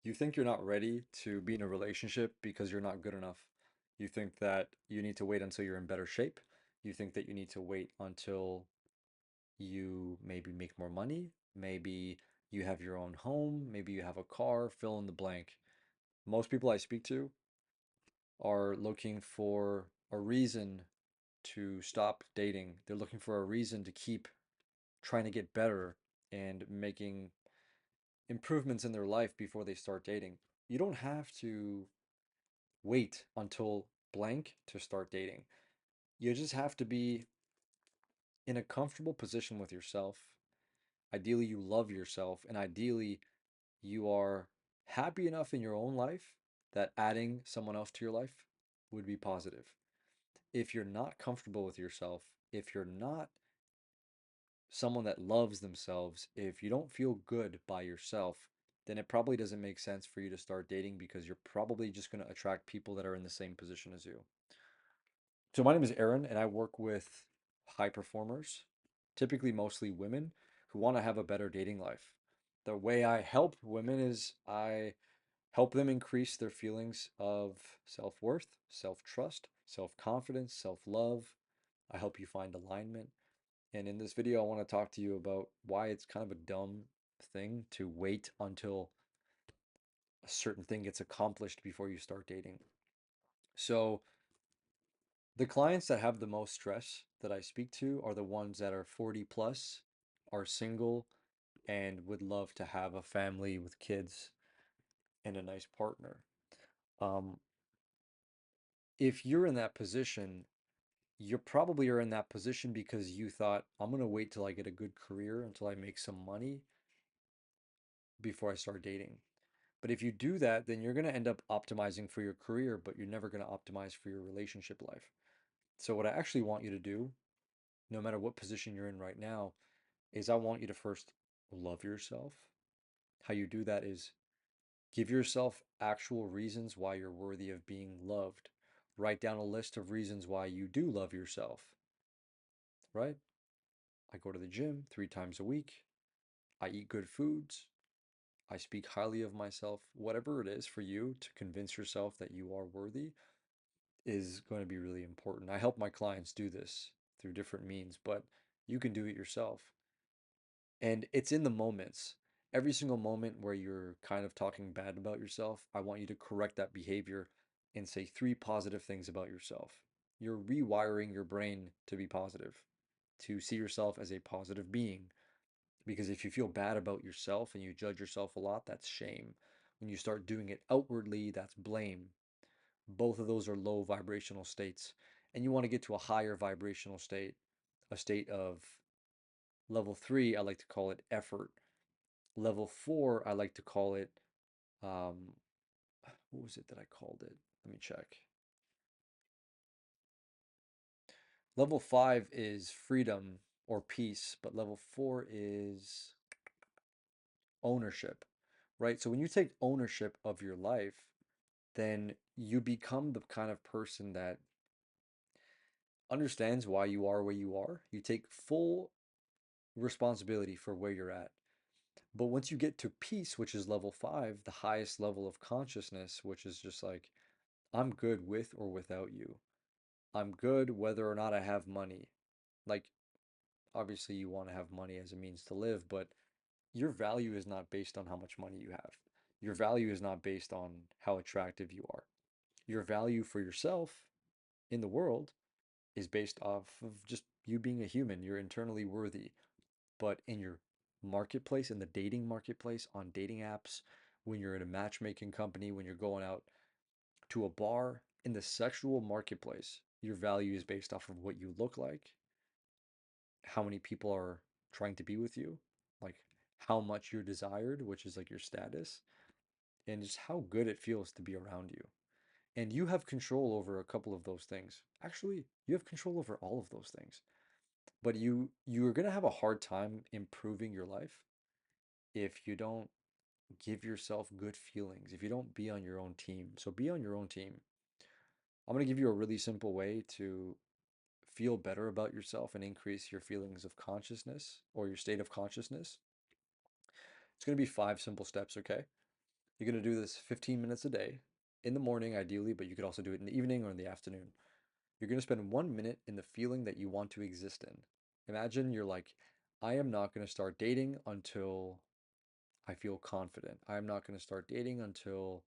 You think you're not ready to be in a relationship because you're not good enough. You think that you need to wait until you're in better shape. You think that you need to wait until you maybe make more money. Maybe you have your own home. Maybe you have a car, fill in the blank. Most people I speak to are looking for a reason to stop dating. They're looking for a reason to keep trying to get better and making improvements in their life before they start dating. You don't have to wait until blank to start dating. You just have to be in a comfortable position with yourself. Ideally, you love yourself, and ideally, you are happy enough in your own life that adding someone else to your life would be positive. If you're not comfortable with yourself, if you're not someone that loves themselves, if you don't feel good by yourself, then it probably doesn't make sense for you to start dating because you're probably just going to attract people that are in the same position as you. So my name is Aaron, and I work with high performers, typically mostly women who want to have a better dating life. The way I help women is I help them increase their feelings of self-worth, self-trust, self-confidence, self-love. I help you find alignment. And in this video, I want to talk to you about why it's kind of a dumb thing to wait until a certain thing gets accomplished before you start dating. So, the clients that have the most stress that I speak to are the ones that are 40 plus, are single, and would love to have a family with kids and a nice partner. Um, if you're in that position, you probably are in that position because you thought, I'm going to wait till I get a good career, until I make some money before I start dating. But if you do that, then you're going to end up optimizing for your career, but you're never going to optimize for your relationship life. So, what I actually want you to do, no matter what position you're in right now, is I want you to first love yourself. How you do that is give yourself actual reasons why you're worthy of being loved. Write down a list of reasons why you do love yourself, right? I go to the gym 3 times a week. I eat good foods. I speak highly of myself. Whatever it is for you to convince yourself that you are worthy is going to be really important. I help my clients do this through different means, but you can do it yourself. And it's in the moments. Every single moment where you're kind of talking bad about yourself, I want you to correct that behavior and say 3 positive things about yourself. You're rewiring your brain to be positive, to see yourself as a positive being. Because if you feel bad about yourself and you judge yourself a lot, that's shame. When you start doing it outwardly, that's blame. Both of those are low vibrational states. And you want to get to a higher vibrational state, a state of level 3, I like to call it effort. Level 4, I like to call it, um, what was it that I called it? Let me check. Level 5 is freedom or peace, but level 4 is ownership, right? So when you take ownership of your life, then you become the kind of person that understands why you are where you are. You take full responsibility for where you're at. But once you get to peace, which is level 5, the highest level of consciousness, which is just like, I'm good with or without you. I'm good whether or not I have money. Like, obviously, you want to have money as a means to live, but your value is not based on how much money you have. Your value is not based on how attractive you are. Your value for yourself in the world is based off of just you being a human. You're internally worthy. But in your marketplace, in the dating marketplace, on dating apps, when you're in a matchmaking company, when you're going out to a bar, in the sexual marketplace, your value is based off of what you look like, how many people are trying to be with you, like how much you're desired, which is like your status, and just how good it feels to be around you. And you have control over a couple of those things. Actually, you have control over all of those things. But you're going to have a hard time improving your life if you don't give yourself good feelings, if you don't be on your own team. So be on your own team. I'm going to give you a really simple way to feel better about yourself and increase your feelings of consciousness or your state of consciousness. It's going to be 5 simple steps, okay? You're going to do this 15 minutes a day in the morning, ideally, but you could also do it in the evening or in the afternoon. You're going to spend 1 minute in the feeling that you want to exist in. Imagine you're like, I am not going to start dating until I feel confident. I am not going to start dating until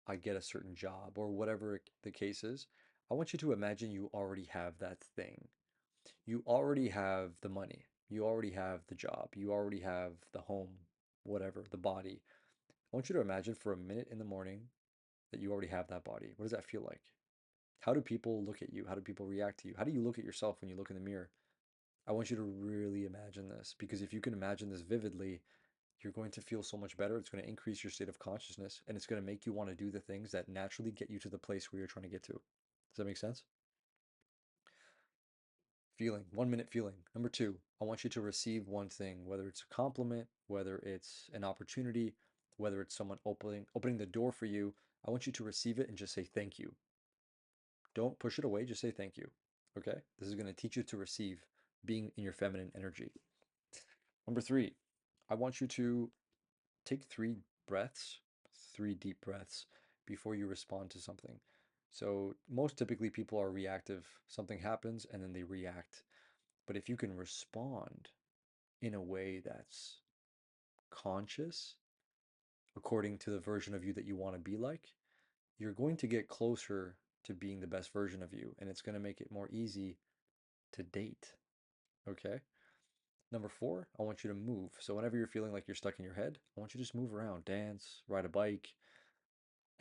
I get a certain job or whatever the case is. I want you to imagine you already have that thing. You already have the money. You already have the job. You already have the home, whatever, the body. I want you to imagine for a minute in the morning that you already have that body. What does that feel like? How do people look at you? How do people react to you? How do you look at yourself when you look in the mirror? I want you to really imagine this because if you can imagine this vividly, you're going to feel so much better. It's going to increase your state of consciousness and it's going to make you want to do the things that naturally get you to the place where you're trying to get to. Does that make sense? Feeling, 1 minute feeling. Number two, I want you to receive one thing, whether it's a compliment, whether it's an opportunity, whether it's someone opening the door for you. I want you to receive it and just say thank you. Don't push it away, just say thank you. Okay? This is going to teach you to receive being in your feminine energy. Number three, I want you to take breaths, 3 deep breaths before you respond to something. So, most typically, people are reactive. Something happens and then they react. But if you can respond in a way that's conscious, according to the version of you that you want to be like, you're going to get closer to being the best version of you. And it's going to make it more easy to date. Okay? Number four, I want you to move. So whenever you're feeling like you're stuck in your head, I want you to just move around, dance, ride a bike,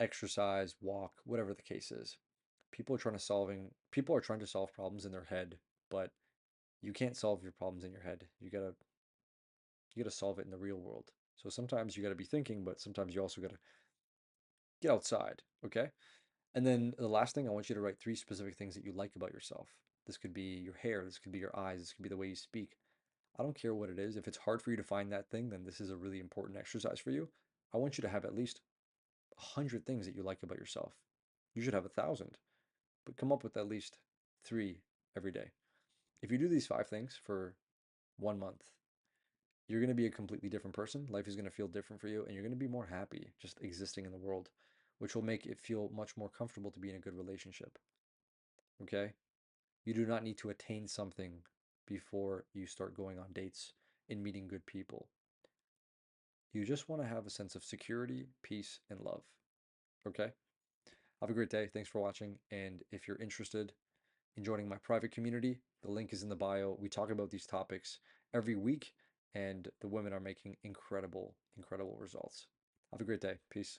exercise, walk, whatever the case is. People are trying to solve problems in their head, but you can't solve your problems in your head. You gotta solve it in the real world. So sometimes you gotta be thinking, but sometimes you also gotta get outside, okay? And then the last thing, I want you to write 3 specific things that you like about yourself. This could be your hair, this could be your eyes, this could be the way you speak. I don't care what it is. If it's hard for you to find that thing, then this is a really important exercise for you. I want you to have at least 100 things that you like about yourself. You should have 1,000, but come up with at least 3 every day. If you do these 5 things for 1 month, you're going to be a completely different person. Life is going to feel different for you, and you're going to be more happy just existing in the world, which will make it feel much more comfortable to be in a good relationship. Okay? You do not need to attain something before you start going on dates and meeting good people. You just want to have a sense of security, peace, and love. Okay? Have a great day. Thanks for watching. And if you're interested in joining my private community, the link is in the bio. We talk about these topics every week, and the women are making incredible, incredible results. Have a great day. Peace.